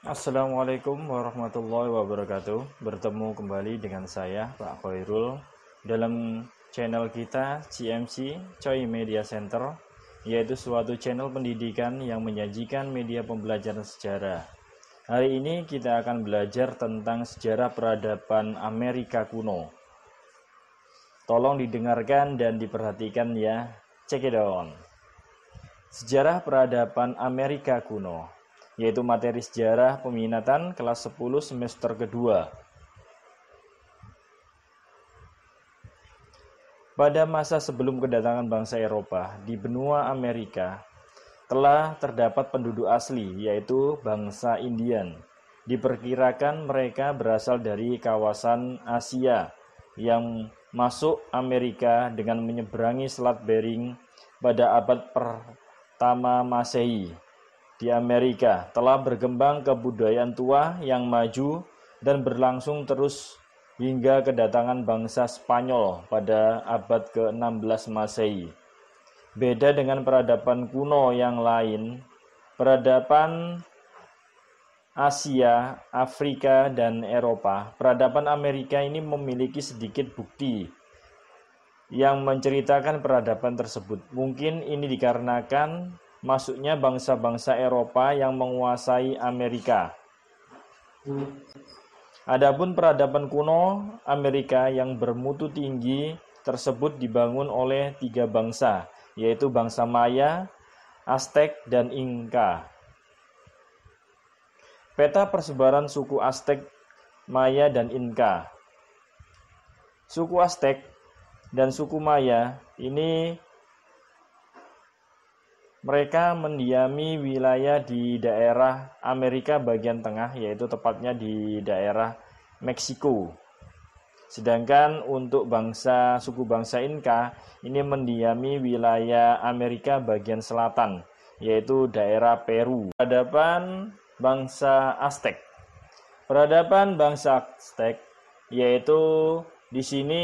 Assalamualaikum warahmatullahi wabarakatuh. Bertemu kembali dengan saya Pak Khairul dalam channel kita CMC Choi Media Center, yaitu suatu channel pendidikan yang menyajikan media pembelajaran sejarah. Hari ini kita akan belajar tentang sejarah peradaban Amerika kuno. Tolong didengarkan dan diperhatikan ya. Check it out. Sejarah peradaban Amerika kuno, yaitu materi sejarah peminatan kelas 10 semester kedua. Pada masa sebelum kedatangan bangsa Eropa di benua Amerika, telah terdapat penduduk asli, yaitu bangsa Indian. Diperkirakan mereka berasal dari kawasan Asia yang masuk Amerika dengan menyeberangi Selat Bering pada abad pertama Masehi. Di Amerika telah berkembang kebudayaan tua yang maju dan berlangsung terus hingga kedatangan bangsa Spanyol pada abad ke-16 Masehi. Beda dengan peradaban kuno yang lain, peradaban Asia, Afrika, dan Eropa, peradaban Amerika ini memiliki sedikit bukti yang menceritakan peradaban tersebut. Mungkin ini dikarenakan masuknya bangsa-bangsa Eropa yang menguasai Amerika. Adapun peradaban kuno Amerika yang bermutu tinggi tersebut dibangun oleh 3 bangsa, yaitu bangsa Maya, Aztec, dan Inca. Peta persebaran suku Aztec, Maya, dan Inca. Suku Aztec dan suku Maya ini mereka mendiami wilayah di daerah Amerika bagian tengah, yaitu tepatnya di daerah Meksiko. Sedangkan untuk suku bangsa Inca ini mendiami wilayah Amerika bagian selatan, yaitu daerah Peru. Peradaban bangsa Aztec. Peradaban bangsa Aztec yaitu di sini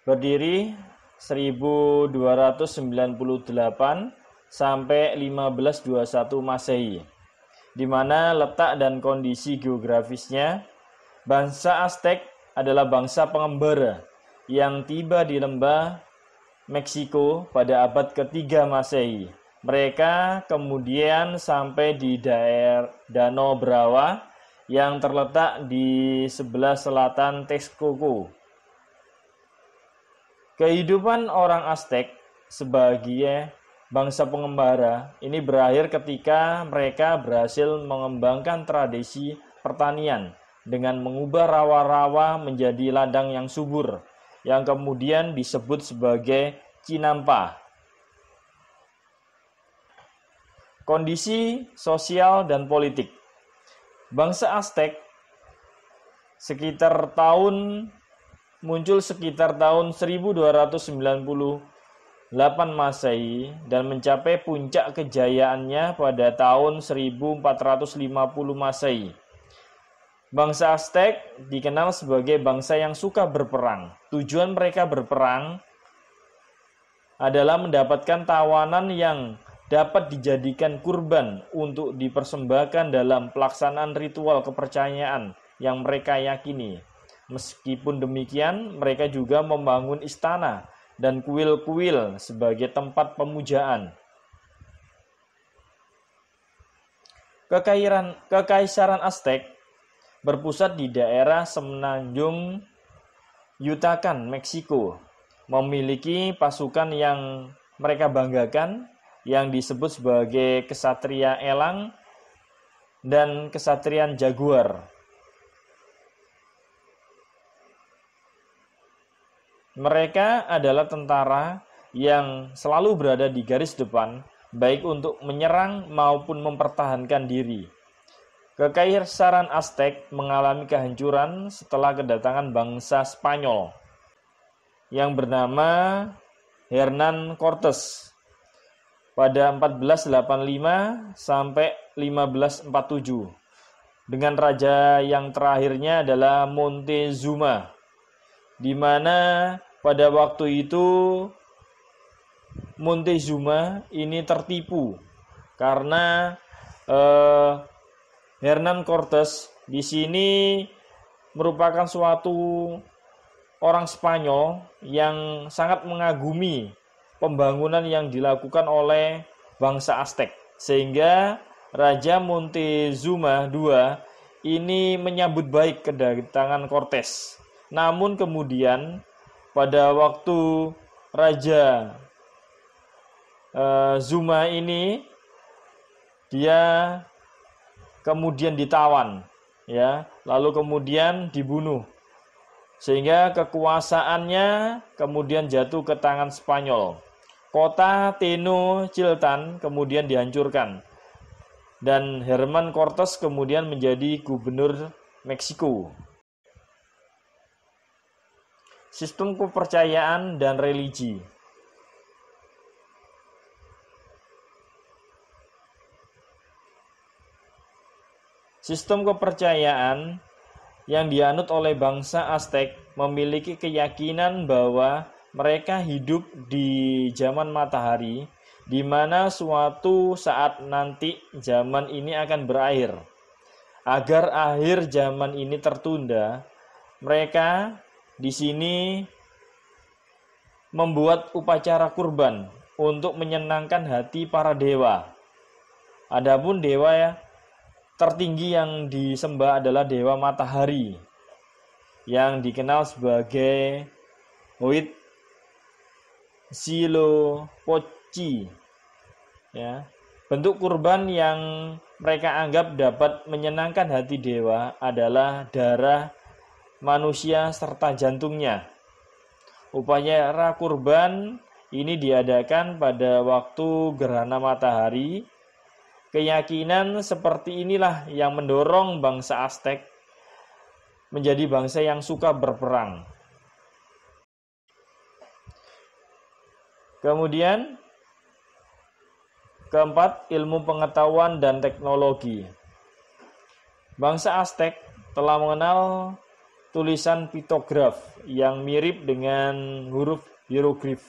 berdiri 1298 sampai 1521 Masehi, di mana letak dan kondisi geografisnya. Bangsa Aztec adalah bangsa pengembara yang tiba di lembah Meksiko pada abad ke-3 Masehi. Mereka kemudian sampai di daerah Danau Brava yang terletak di sebelah selatan Texcoco. Kehidupan orang Aztec sebagai bangsa pengembara ini berakhir ketika mereka berhasil mengembangkan tradisi pertanian dengan mengubah rawa-rawa menjadi ladang yang subur, yang kemudian disebut sebagai Cinampa. Kondisi sosial dan politik. Bangsa Aztec muncul sekitar tahun 1298 Masehi dan mencapai puncak kejayaannya pada tahun 1450 Masehi. Bangsa Aztec dikenal sebagai bangsa yang suka berperang. Tujuan mereka berperang adalah mendapatkan tawanan yang dapat dijadikan kurban untuk dipersembahkan dalam pelaksanaan ritual kepercayaan yang mereka yakini. Meskipun demikian, mereka juga membangun istana dan kuil-kuil sebagai tempat pemujaan. Kekaisaran Aztec berpusat di daerah semenanjung Yucatan, Meksiko. Memiliki pasukan yang mereka banggakan yang disebut sebagai Kesatria Elang dan Kesatrian Jaguar. Mereka adalah tentara yang selalu berada di garis depan, baik untuk menyerang maupun mempertahankan diri. Kekaisaran Aztec mengalami kehancuran setelah kedatangan bangsa Spanyol yang bernama Hernán Cortés pada 1485 sampai 1547, dengan raja yang terakhirnya adalah Montezuma, di mana pada waktu itu Montezuma ini tertipu karena Hernan Cortes di sini merupakan suatu orang Spanyol yang sangat mengagumi pembangunan yang dilakukan oleh bangsa Aztec, sehingga Raja Montezuma II ini menyambut baik kedatangan Cortes. Namun kemudian pada waktu Raja Zuma ini dia kemudian ditawan, ya, lalu kemudian dibunuh, sehingga kekuasaannya kemudian jatuh ke tangan Spanyol. Kota Tenochtitlan kemudian dihancurkan dan Hernan Cortes kemudian menjadi gubernur Meksiko. Sistem kepercayaan dan religi. Sistem kepercayaan yang dianut oleh bangsa Aztec memiliki keyakinan bahwa mereka hidup di zaman matahari, di mana suatu saat nanti zaman ini akan berakhir. Agar akhir zaman ini tertunda, mereka di sini membuat upacara kurban untuk menyenangkan hati para dewa. Adapun dewa tertinggi yang disembah adalah dewa matahari yang dikenal sebagai Huitzilopochtli, ya. Bentuk kurban yang mereka anggap dapat menyenangkan hati dewa adalah darah manusia serta jantungnya. Upacara kurban ini diadakan pada waktu gerhana matahari. Keyakinan seperti inilah yang mendorong bangsa Aztec menjadi bangsa yang suka berperang. Kemudian keempat, ilmu pengetahuan dan teknologi. Bangsa Aztec telah mengenal tulisan piktograf yang mirip dengan huruf hieroglif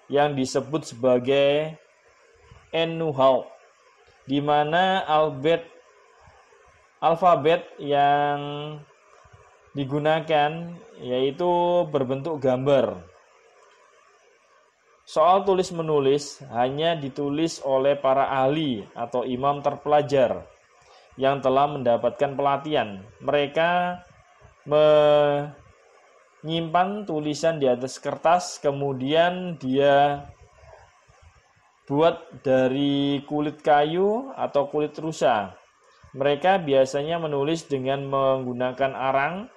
yang disebut sebagai Enuhau, di mana alfabet yang digunakan yaitu berbentuk gambar. Soal tulis-menulis hanya ditulis oleh para ahli atau imam terpelajar yang telah mendapatkan pelatihan. Mereka menyimpan tulisan di atas kertas, kemudian dia buat dari kulit kayu atau kulit rusa. Mereka biasanya menulis dengan menggunakan arang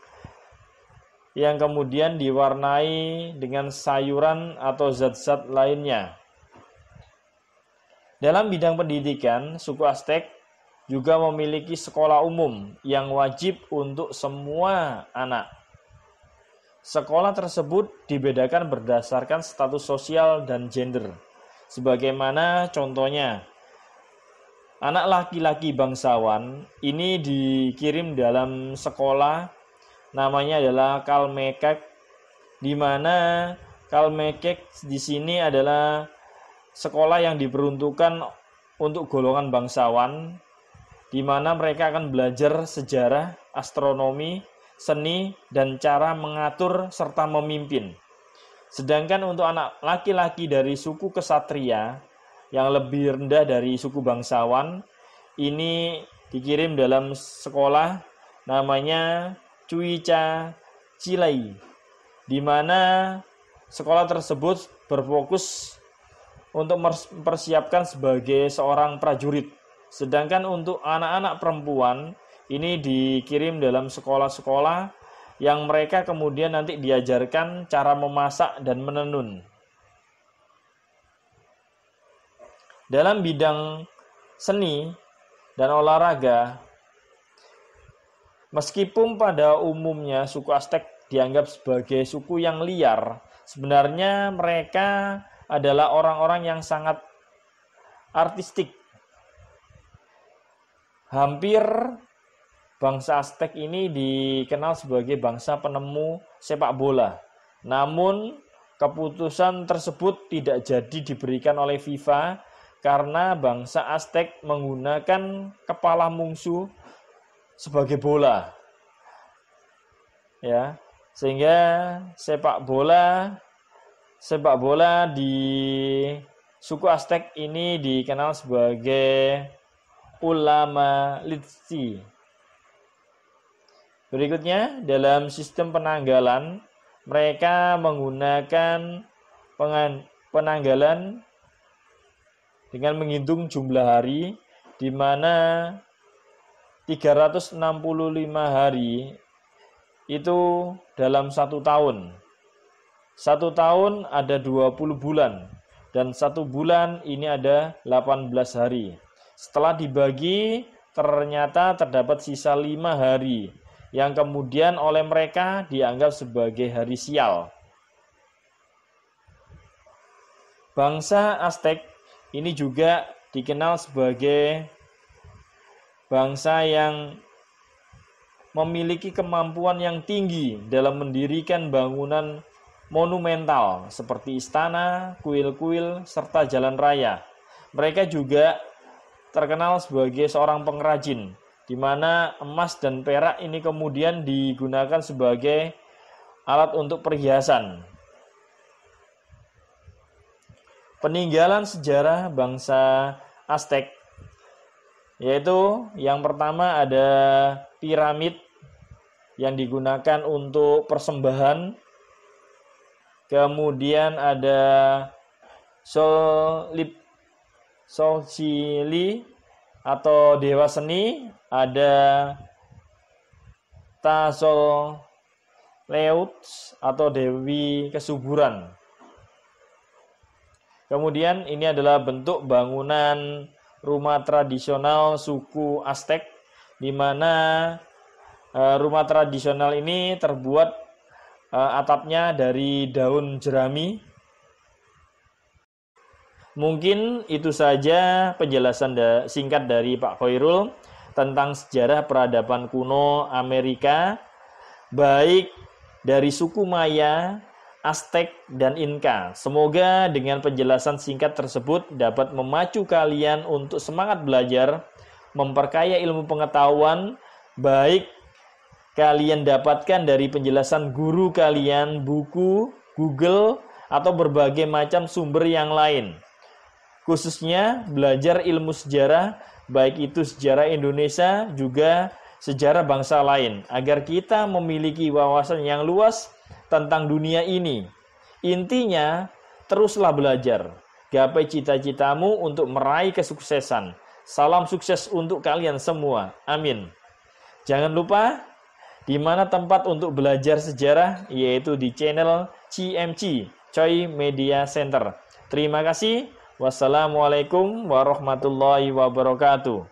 yang kemudian diwarnai dengan sayuran atau zat-zat lainnya. Dalam bidang pendidikan, suku Aztec juga memiliki sekolah umum yang wajib untuk semua anak. Sekolah tersebut dibedakan berdasarkan status sosial dan gender. Sebagaimana contohnya, anak laki-laki bangsawan ini dikirim dalam sekolah namanya adalah Kalmekek, di mana Kalmekek di sini adalah sekolah yang diperuntukkan untuk golongan bangsawan, di mana mereka akan belajar sejarah, astronomi, seni, dan cara mengatur serta memimpin. Sedangkan untuk anak laki-laki dari suku kesatria yang lebih rendah dari suku bangsawan, ini dikirim dalam sekolah namanya Cuica Cilai, di mana sekolah tersebut berfokus untuk mempersiapkan sebagai seorang prajurit. Sedangkan untuk anak-anak perempuan ini dikirim dalam sekolah-sekolah yang mereka kemudian nanti diajarkan cara memasak dan menenun. Dalam bidang seni dan olahraga, meskipun pada umumnya suku Aztec dianggap sebagai suku yang liar, sebenarnya mereka adalah orang-orang yang sangat artistik. Hampir bangsa Aztec ini dikenal sebagai bangsa penemu sepak bola. Namun keputusan tersebut tidak jadi diberikan oleh FIFA karena bangsa Aztek menggunakan kepala mungsu sebagai bola. Ya, sehingga sepak bola di suku Aztek ini dikenal sebagai ulama litsi. Berikutnya, dalam sistem penanggalan, mereka menggunakan penanggalan dengan menghitung jumlah hari, di mana 365 hari itu dalam 1 tahun. 1 tahun ada 20 bulan, dan 1 bulan ini ada 18 hari. Setelah dibagi, ternyata terdapat sisa 5 hari, yang kemudian oleh mereka dianggap sebagai hari sial. Bangsa Aztek ini juga dikenal sebagai bangsa yang memiliki kemampuan yang tinggi dalam mendirikan bangunan monumental seperti istana, kuil-kuil, serta jalan raya. Mereka juga terkenal sebagai seorang pengrajin, di mana emas dan perak ini kemudian digunakan sebagai alat untuk perhiasan. Peninggalan sejarah bangsa Aztek, yaitu yang pertama ada piramid yang digunakan untuk persembahan, kemudian ada Solsili atau dewa seni, ada Tasoleuts atau dewi kesuburan. Kemudian ini adalah bentuk bangunan rumah tradisional suku Aztek, di mana rumah tradisional ini terbuat atapnya dari daun jerami. Mungkin itu saja penjelasan singkat dari Pak Khairul tentang sejarah peradaban kuno Amerika, baik dari suku Maya, Aztek, dan Inka. Semoga dengan penjelasan singkat tersebut dapat memacu kalian untuk semangat belajar, memperkaya ilmu pengetahuan, baik kalian dapatkan dari penjelasan guru kalian, buku, Google, atau berbagai macam sumber yang lain. Khususnya belajar ilmu sejarah, baik itu sejarah Indonesia juga sejarah bangsa lain, agar kita memiliki wawasan yang luas tentang dunia ini. Intinya, teruslah belajar, gapai cita-citamu untuk meraih kesuksesan. Salam sukses untuk kalian semua. Amin. Jangan lupa, di mana tempat untuk belajar sejarah, yaitu di channel CMC, Choi Media Center. Terima kasih. Wassalamualaikum warahmatullahi wabarakatuh.